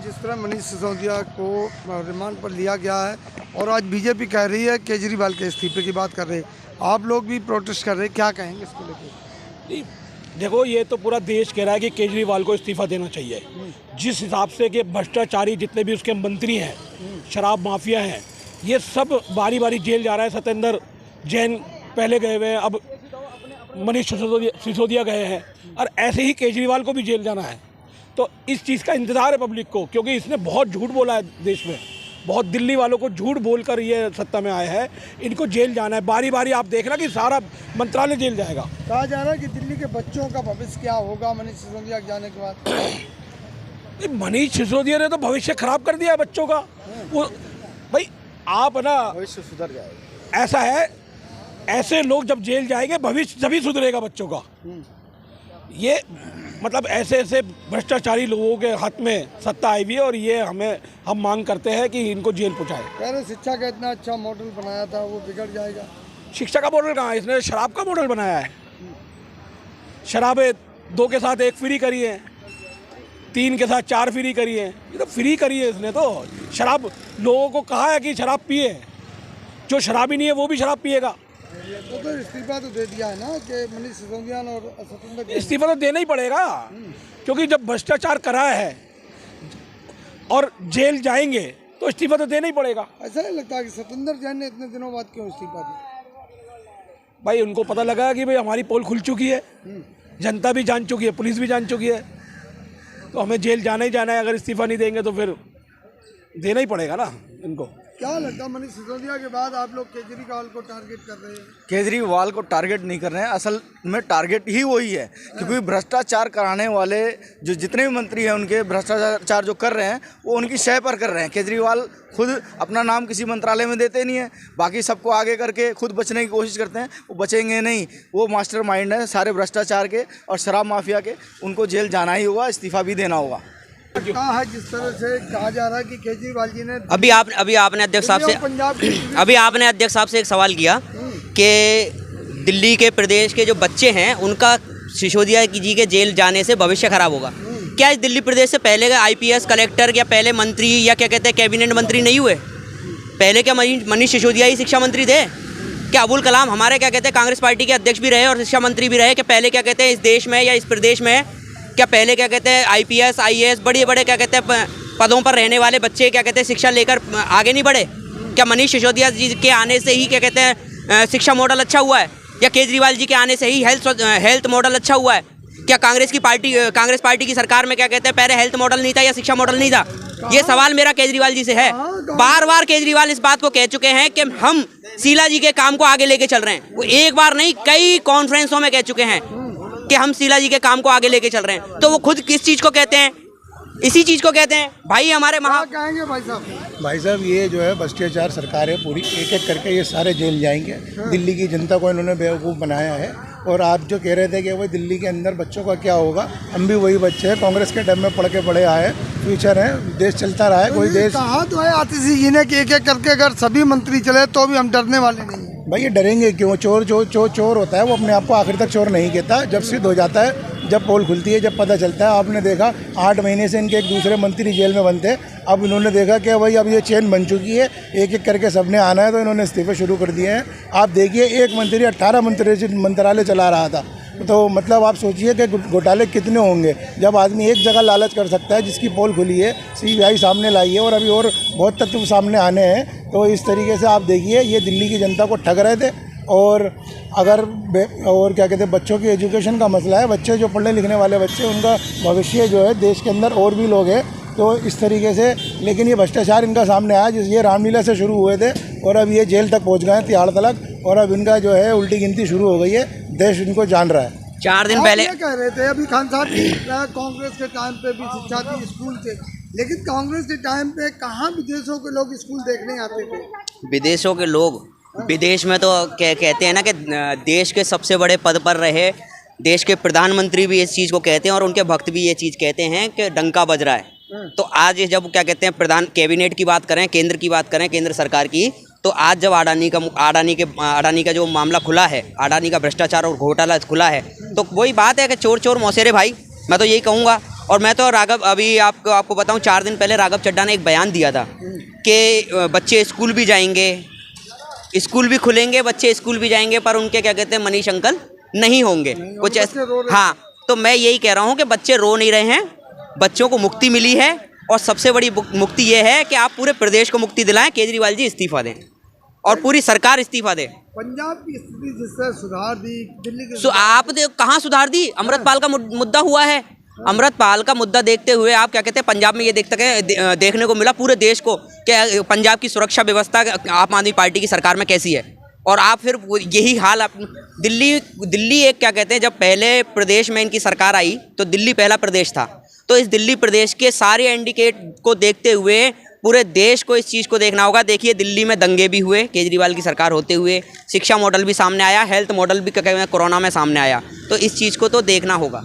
जिस तरह मनीष सिसोदिया को रिमांड पर लिया गया है और आज बीजेपी कह रही है केजरीवाल के इस्तीफे की बात कर रहे हैं, आप लोग भी प्रोटेस्ट कर रहे हैं, क्या कहेंगे इसको लेकर? नहीं, देखो ये तो पूरा देश कह रहा है कि केजरीवाल को इस्तीफा देना चाहिए। जिस हिसाब से कि भ्रष्टाचारी जितने भी उसके मंत्री हैं, शराब माफिया हैं, ये सब बारी बारी जेल जा रहा है। सत्येंद्र जैन पहले गए हुए हैं, अब मनीष सिसोदिया गए हैं, और ऐसे ही केजरीवाल को भी जेल जाना है। तो इस चीज़ का इंतज़ार है पब्लिक को, क्योंकि इसने बहुत झूठ बोला है देश में, बहुत दिल्ली वालों को झूठ बोलकर ये सत्ता में आया है। इनको जेल जाना है, बारी बारी आप देखना कि सारा मंत्रालय जेल जाएगा। कहा जा रहा है कि दिल्ली के बच्चों का भविष्य क्या होगा मनीष सिसोदिया के जाने के बाद? मनीष सिसोदिया ने तो भविष्य खराब कर दिया है बच्चों का। वो भाई आप ना, भविष्य सुधर जाएगा। ऐसा है, ऐसे लोग जब जेल जाएंगे भविष्य तभी सुधरेगा बच्चों का। ये मतलब ऐसे ऐसे भ्रष्टाचारी लोगों के हाथ में सत्ता आई हुई है, और ये हम मांग करते हैं कि इनको जेल पहुंचाए। कह रहे शिक्षा का इतना अच्छा मॉडल बनाया था, वो बिगड़ जाएगा। शिक्षा का मॉडल कहाँ है? इसने शराब का मॉडल बनाया है। शराबें 2 के साथ 1 फ्री करी है, 3 के साथ 4 फ्री करी है। ये तो फ्री करी है इसने तो। शराब लोगों को कहा है कि शराब पिए, जो शराबी नहीं है वो भी शराब पिएगा। तो इस्तीफा तो दे दिया है ना कि मनीष सिसोदिया और सत्येंद्र। इस्तीफा तो देना ही पड़ेगा, क्योंकि जब भ्रष्टाचार करा है और जेल जाएंगे तो इस्तीफा तो देना ही पड़ेगा। ऐसा नहीं लगता कि सत्येंद्र जैन ने इतने दिनों बाद क्यों इस्तीफा दिया? भाई उनको पता लगा कि भाई हमारी पोल खुल चुकी है, जनता भी जान चुकी है, पुलिस भी जान चुकी है, तो हमें जेल जाना ही जाना है। अगर इस्तीफा नहीं देंगे तो फिर देना ही पड़ेगा ना इनको। क्या लगता है मनीष सिसोदिया के बाद आप लोग केजरीवाल को टारगेट कर रहे हैं? केजरीवाल को टारगेट नहीं कर रहे हैं, असल में टारगेट ही वही है, क्योंकि भ्रष्टाचार कराने वाले जो जितने भी मंत्री हैं उनके भ्रष्टाचार जो कर रहे हैं वो उनकी शय पर कर रहे हैं। केजरीवाल खुद अपना नाम किसी मंत्रालय में देते नहीं है, बाकी सबको आगे करके खुद बचने की कोशिश करते हैं। वो बचेंगे नहीं, वो मास्टरमाइंड है सारे भ्रष्टाचार के और शराब माफिया के। उनको जेल जाना ही होगा, इस्तीफा भी देना होगा। कहा है जिस तरह से कहा जा रहा है कि केजरीवाल जी ने अभी आपने अध्यक्ष साहब से एक सवाल किया कि दिल्ली के प्रदेश के जो बच्चे हैं उनका सिसोदिया जी के जेल जाने से भविष्य खराब होगा। क्या इस दिल्ली प्रदेश से पहले का IPS कलेक्टर या पहले मंत्री या क्या कहते हैं कैबिनेट मंत्री नहीं हुए? पहले क्या मनीष सिसोदिया ही शिक्षा मंत्री थे? क्या अबुल कलाम हमारे क्या कहते हैं कांग्रेस पार्टी के अध्यक्ष भी रहे और शिक्षा मंत्री भी रहे? क्या पहले क्या कहते हैं इस देश में या इस प्रदेश में क्या पहले क्या कहते हैं IPS IAS बड़े बड़े क्या कहते हैं पदों पर रहने वाले बच्चे क्या कहते हैं शिक्षा लेकर आगे नहीं बढ़े? क्या मनीष सिसोदिया जी के आने से ही क्या कहते हैं शिक्षा मॉडल अच्छा हुआ है? या केजरीवाल जी के आने से ही हेल्थ मॉडल अच्छा हुआ है? क्या कांग्रेस पार्टी की सरकार में क्या कहते हैं पहले हेल्थ मॉडल नहीं था या शिक्षा मॉडल नहीं था? ये सवाल मेरा केजरीवाल जी से है। बार बार केजरीवाल इस बात को कह चुके हैं कि हम शीला जी के काम को आगे लेके चल रहे हैं। वो एक बार नहीं कई कॉन्फ्रेंसों में कह चुके हैं कि हम शीला जी के काम को आगे लेके चल रहे हैं। तो वो खुद किस चीज़ को कहते हैं? इसी चीज़ को कहते हैं। भाई हमारे कहेंगे भाई साहब ये जो है भ्रष्टाचार सरकार है पूरी, एक एक करके ये सारे जेल जाएंगे। दिल्ली की जनता को इन्होंने बेवकूफ़ बनाया है। और आप जो कह रहे थे कि वो दिल्ली के अंदर बच्चों का क्या होगा, हम भी वही बच्चे हैं, कांग्रेस के टाइम में पढ़ के बड़े आए, फ्यूचर है, देश चलता रहा है। कोई देश कहा तो है आतिशी जी ने कि एक एक करके अगर सभी मंत्री चले तो भी हम डरने वाले नहीं हैं। भाई ये डरेंगे क्यों? चोर होता है वो अपने आप को आखिर तक चोर नहीं कहता। जब सिद्ध हो जाता है, जब पोल खुलती है, जब पता चलता है। आपने देखा 8 महीने से इनके एक दूसरे मंत्री जेल में बनते, अब इन्होंने देखा कि भाई अब ये चेन बन चुकी है, एक एक करके सबने आना है, तो इन्होंने इस्तीफे शुरू कर दिए हैं। आप देखिए एक मंत्री 18 मंत्रालय चला रहा था, तो मतलब आप सोचिए कि घोटाले कितने होंगे। जब आदमी एक जगह लालच कर सकता है, जिसकी पोल खुली है, CBI सामने लाई है और अभी और बहुत तत्व सामने आने हैं, तो इस तरीके से आप देखिए ये दिल्ली की जनता को ठग रहे थे। और अगर और क्या कहते हैं बच्चों की एजुकेशन का मसला है, बच्चे जो पढ़ने लिखने वाले बच्चे, उनका भविष्य जो है देश के अंदर और भी लोग हैं, तो इस तरीके से। लेकिन ये भ्रष्टाचार इनका सामने आया, ये रामलीला से शुरू हुए थे और अब ये जेल तक पहुंच गए हैं, तिहाड़ तलक, और अब इनका जो है उल्टी गिनती शुरू हो गई है। देश इनको जान रहा है। 4 दिन पहले कह रहे थे अभी खान साहब कांग्रेस के टाइम पे भी शिक्षा थी, स्कूल थे, लेकिन कांग्रेस के टाइम पे कहाँ विदेशों के लोग स्कूल देखने आते थे? विदेशों के लोग विदेश में तो कहते हैं ना कि देश के सबसे बड़े पद पर रहे देश के प्रधानमंत्री भी इस चीज़ को कहते हैं और उनके भक्त भी ये चीज़ कहते हैं कि डंका बज रहा है। तो आज जब क्या कहते हैं कैबिनेट की बात करें, केंद्र की बात करें, केंद्र सरकार की, तो आज जब अडानी का जो मामला खुला है, अडानी का भ्रष्टाचार और घोटाला खुला है, तो वही बात है कि चोर चोर मौसेरे भाई। मैं तो यही कहूँगा और मैं तो राघव अभी आपको बताऊं 4 दिन पहले राघव चड्ढा ने एक बयान दिया था कि बच्चे स्कूल भी जाएंगे, स्कूल भी खुलेंगे, बच्चे स्कूल भी जाएंगे, पर उनके क्या कहते हैं मनीष अंकल नहीं होंगे कुछ ऐसे। हाँ, तो मैं यही कह रहा हूँ कि बच्चे रो नहीं रहे हैं, बच्चों को मुक्ति मिली है और सबसे बड़ी मुक्ति ये है कि आप पूरे प्रदेश को मुक्ति दिलाएं, केजरीवाल जी इस्तीफा दें और पूरी सरकार इस्तीफा दे। पंजाब की स्थिति जिससे सुधार दी, दिल्ली की आप कहाँ सुधार दी? अमृतपाल का मुद्दा हुआ है, अमृतपाल का मुद्दा देखते हुए आप क्या कहते हैं पंजाब में ये देखने को मिला पूरे देश को कि पंजाब की सुरक्षा व्यवस्था आम आदमी पार्टी की सरकार में कैसी है। और आप फिर यही हाल आप दिल्ली एक क्या कहते हैं, जब पहले प्रदेश में इनकी सरकार आई तो दिल्ली पहला प्रदेश था, तो इस दिल्ली प्रदेश के सारे इंडिकेट को देखते हुए पूरे देश को इस चीज़ को देखना होगा। देखिए दिल्ली में दंगे भी हुए केजरीवाल की सरकार होते हुए, शिक्षा मॉडल भी सामने आया, हेल्थ मॉडल भी कोरोना में सामने आया, तो इस चीज़ को तो देखना होगा।